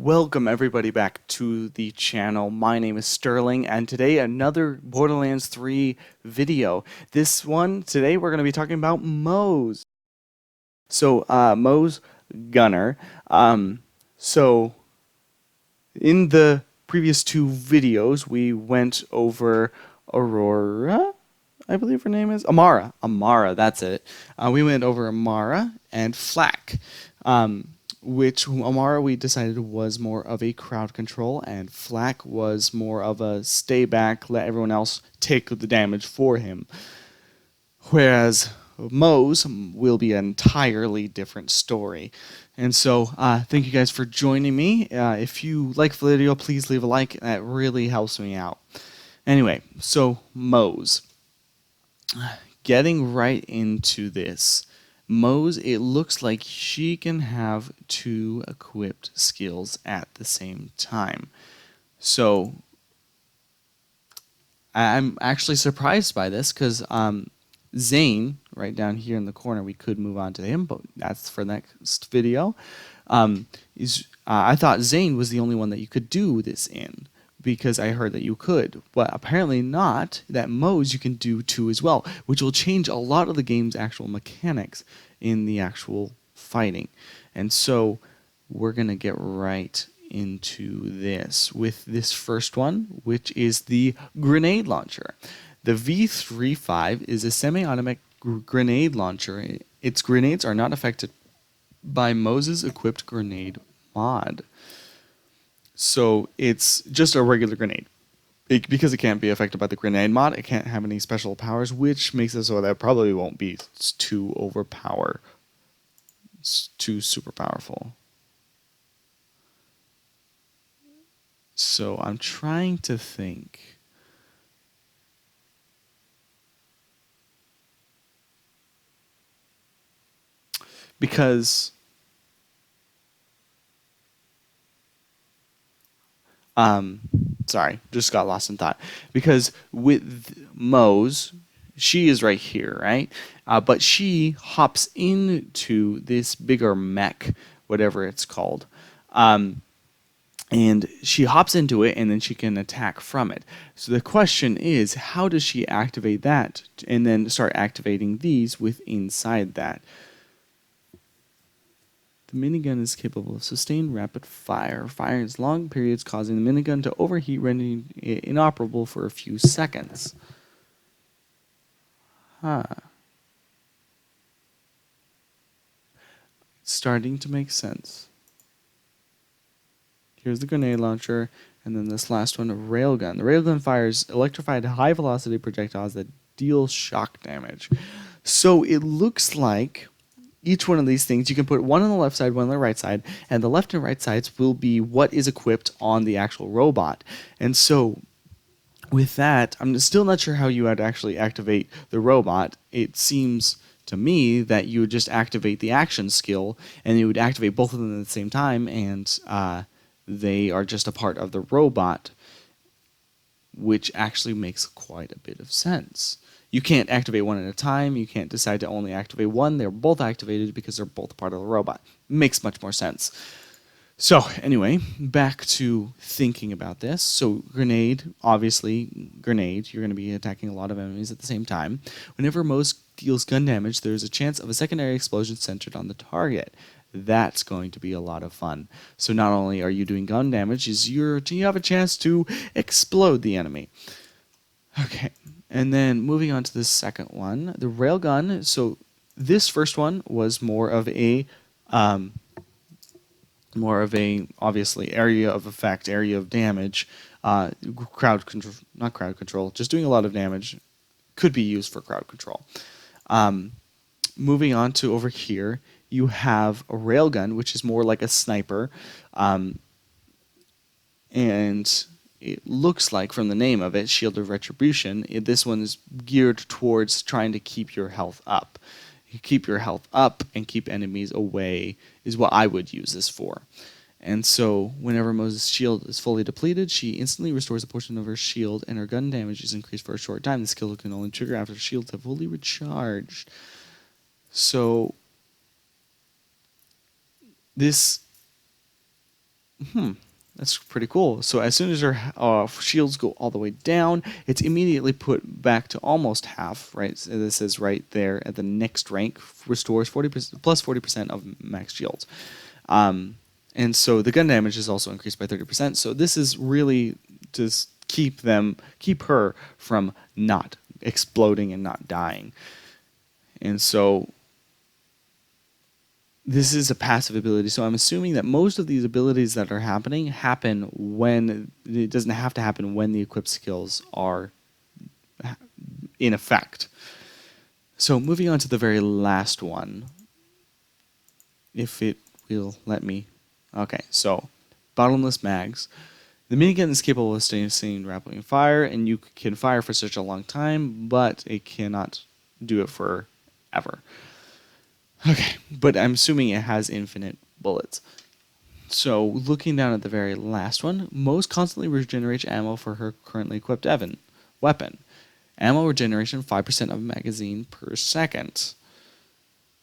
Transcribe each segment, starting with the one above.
Welcome everybody back to the channel. My name is Sterling and today another Borderlands 3 video. This one, today we're going to be talking about Moze. Moze Gunner. So in the previous two videos we went over Aurora, I believe her name is Amara. Amara, that's it. We went over Amara and Flak. Which Amara we decided was more of a crowd control, and Flak was more of a stay back, let everyone else take the damage for him. Whereas Moze will be an entirely different story. And so, thank you guys for joining me. If you like the video, please leave a like. That really helps me out. Anyway, so Moze. Getting right into this. Moze, it looks like she can have two equipped skills at the same time. So I'm actually surprised by this because Zane, right down here in the corner, we could move on to him, but that's for next video. I thought Zane was the only one that you could do this in, because I heard that you could, but apparently not. That Moze you can do too as well, which will change a lot of the game's actual mechanics in the actual fighting. And so we're gonna get right into this with this first one, which is the grenade launcher. The V35 is a semi-automatic grenade launcher. Its grenades are not affected by Moze's equipped grenade mod. So it's just a regular grenade. Because it can't be affected by the grenade mod, it can't have any special powers, which makes it so that it probably won't be too overpowered. It's too super powerful. So I'm trying to think. Because sorry, just got lost in thought. Because with Moze, she is right here, right? But she hops into this bigger mech, whatever it's called. And she hops into it, and then she can attack from it. So the question is, how does she activate that and then start activating these with inside that? The minigun is capable of sustained rapid fire. Fires long periods, causing the minigun to overheat, rendering it inoperable for a few seconds. It's starting to make sense. Here's the grenade launcher, and then this last one, a railgun. The railgun fires electrified high-velocity projectiles that deal shock damage. So it looks like each one of these things, you can put one on the left side, one on the right side, and the left and right sides will be what is equipped on the actual robot. And so with that, I'm still not sure how you would actually activate the robot. It seems to me that you would just activate the action skill, and you would activate both of them at the same time, and they are just a part of the robot, which actually makes quite a bit of sense. You can't activate one at a time. You can't decide to only activate one. They're both activated because they're both part of the robot. Makes much more sense. So anyway, back to thinking about this. So grenade, obviously, grenade. You're going to be attacking a lot of enemies at the same time. Whenever Moze deals gun damage, there's a chance of a secondary explosion centered on the target. That's going to be a lot of fun. So not only are you doing gun damage, you have a chance to explode the enemy. Okay. And then moving on to the second one, the railgun. So this first one was more of a obviously area of effect, area of damage, crowd control, not crowd control, just doing a lot of damage. Could be used for crowd control. Moving on to over here, you have a railgun, which is more like a sniper, and it looks like, from the name of it, Shield of Retribution, this one is geared towards trying to keep your health up. You keep your health up and keep enemies away is what I would use this for. And so whenever Moze's shield is fully depleted, she instantly restores a portion of her shield, and her gun damage is increased for a short time. The skill can only trigger after shields have fully recharged. So this That's pretty cool. So as soon as her shields go all the way down, it's immediately put back to almost half, right? So this is right there at the next rank, restores 40% plus 40% of max shields. And so the gun damage is also increased by 30%. So this is really to keep her from not exploding and not dying. And so this is a passive ability, so I'm assuming that most of these abilities that are happening happen when it doesn't have to happen when the equipped skills are in effect. So moving on to the very last one, if it will let me. Okay, so bottomless mags. The minigun is capable of staying rapid fire, and you can fire for such a long time, but it cannot do it forever. Okay, but I'm assuming it has infinite bullets. So, looking down at the very last one, Moze constantly regenerates ammo for her currently equipped weapon. Ammo regeneration 5% of magazine per second.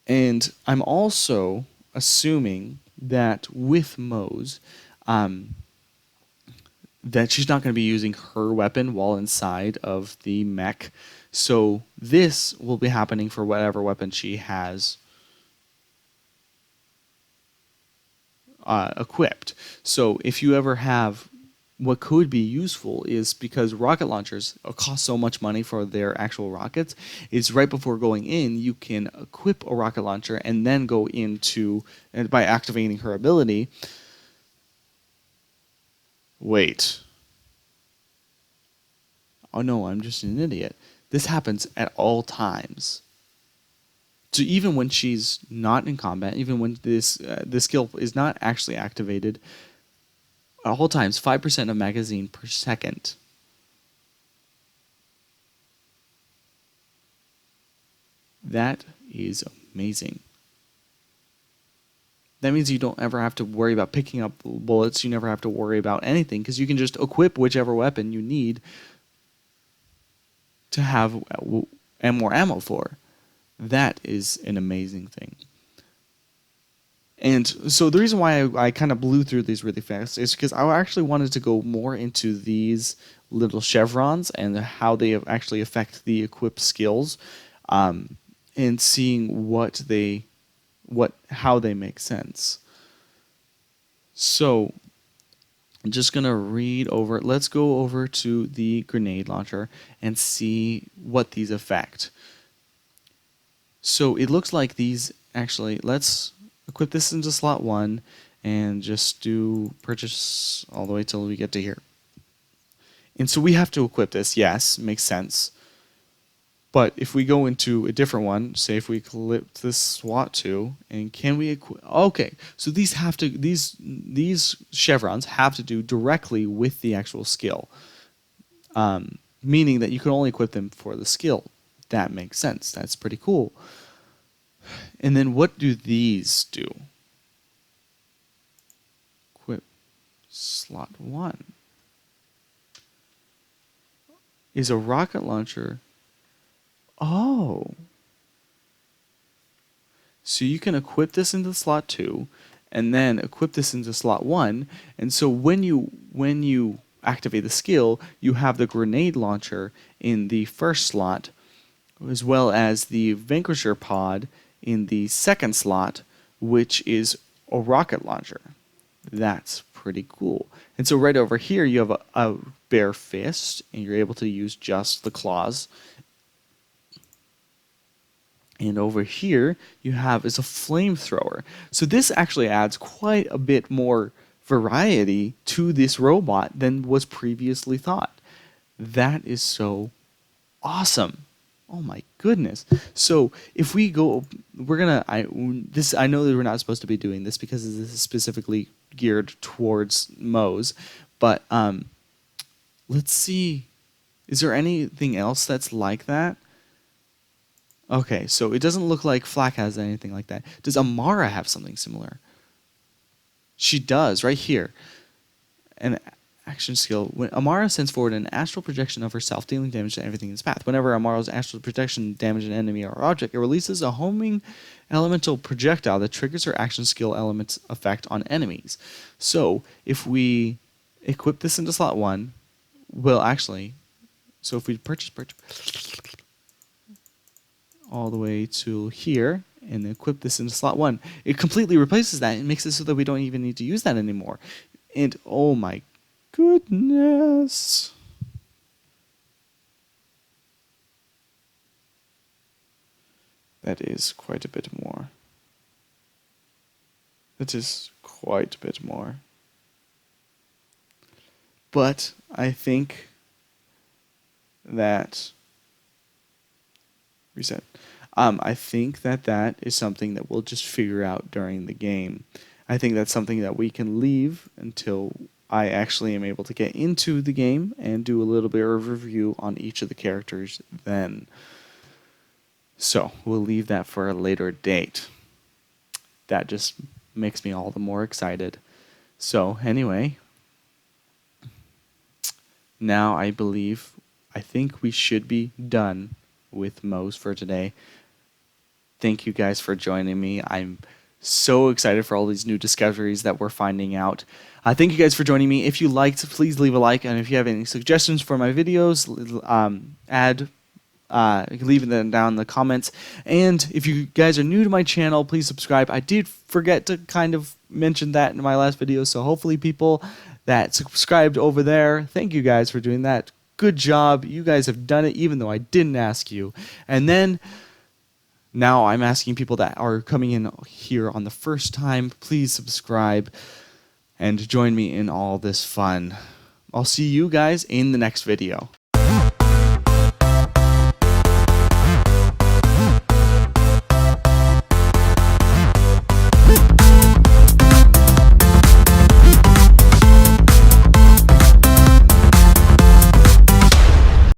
And I'm also assuming that with Moze, that she's not going to be using her weapon while inside of the mech. So this will be happening for whatever weapon she has equipped. So if you ever have, what could be useful is because rocket launchers cost so much money for their actual rockets, is right before going in, you can equip a rocket launcher and then go into, and by activating her ability. Wait. Oh no, I'm just an idiot. This happens at all times. So even when she's not in combat, even when this skill is not actually activated, at all times, 5% of magazine per second. That is amazing. That means you don't ever have to worry about picking up bullets. You never have to worry about anything because you can just equip whichever weapon you need to have and more ammo for. That is an amazing thing. And so the reason why I kind of blew through these really fast is because I actually wanted to go more into these little chevrons and how they actually affect the equipped skills, and seeing how they make sense. So I'm just gonna read over. Let's go over to the grenade launcher and see what these affect. So it looks like these actually, let's equip this into slot 1 and just do purchase all the way till we get to here. And so we have to equip this, yes, makes sense. But if we go into a different one, say if we clip this SWAT 2, and can we equip? Okay, so these chevrons have to do directly with the actual skill, meaning that you can only equip them for the skill. That makes sense. That's pretty cool. And then what do these do? Equip slot 1 is a rocket launcher. Oh. So you can equip this into slot 2 and then equip this into slot 1. And so when you activate the skill, you have the grenade launcher in the first slot, as well as the Vanquisher pod in the second slot, which is a rocket launcher. That's pretty cool. And so right over here, you have a bare fist, and you're able to use just the claws. And over here, you have is a flamethrower. So this actually adds quite a bit more variety to this robot than was previously thought. That is so awesome. Oh my goodness. So if we go, I know that we're not supposed to be doing this because this is specifically geared towards Moze, but let's see. Is there anything else that's like that? Okay, so it doesn't look like Flak has anything like that. Does Amara have something similar? She does, right here. And Action skill. When Amara sends forward an astral projection of herself, dealing damage to everything in its path. Whenever Amara's astral projection damages an enemy or object, it releases a homing elemental projectile that triggers her action skill element's effect on enemies. So if we equip this into slot 1, we'll actually... So if we purchase all the way to here and equip this into slot 1, it completely replaces that and makes it so that we don't even need to use that anymore. And oh my goodness. That is quite a bit more. That is quite a bit more. But I think that... Reset. I think that is something that we'll just figure out during the game. I think that's something that we can leave until I actually am able to get into the game and do a little bit of review on each of the characters then. So we'll leave that for a later date. That just makes me all the more excited. So anyway, now I think we should be done with Moze for today. Thank you guys for joining me. I'm so excited for all these new discoveries that we're finding out. Thank you guys for joining me. If you liked, please leave a like, and if you have any suggestions for my videos, leave them down in the comments. And if you guys are new to my channel, please subscribe. I did forget to kind of mention that in my last video, so hopefully people that subscribed over there, thank you guys for doing that. Good job. You guys have done it even though I didn't ask you. And then now I'm asking people that are coming in here on the first time, please subscribe and join me in all this fun. I'll see you guys in the next video.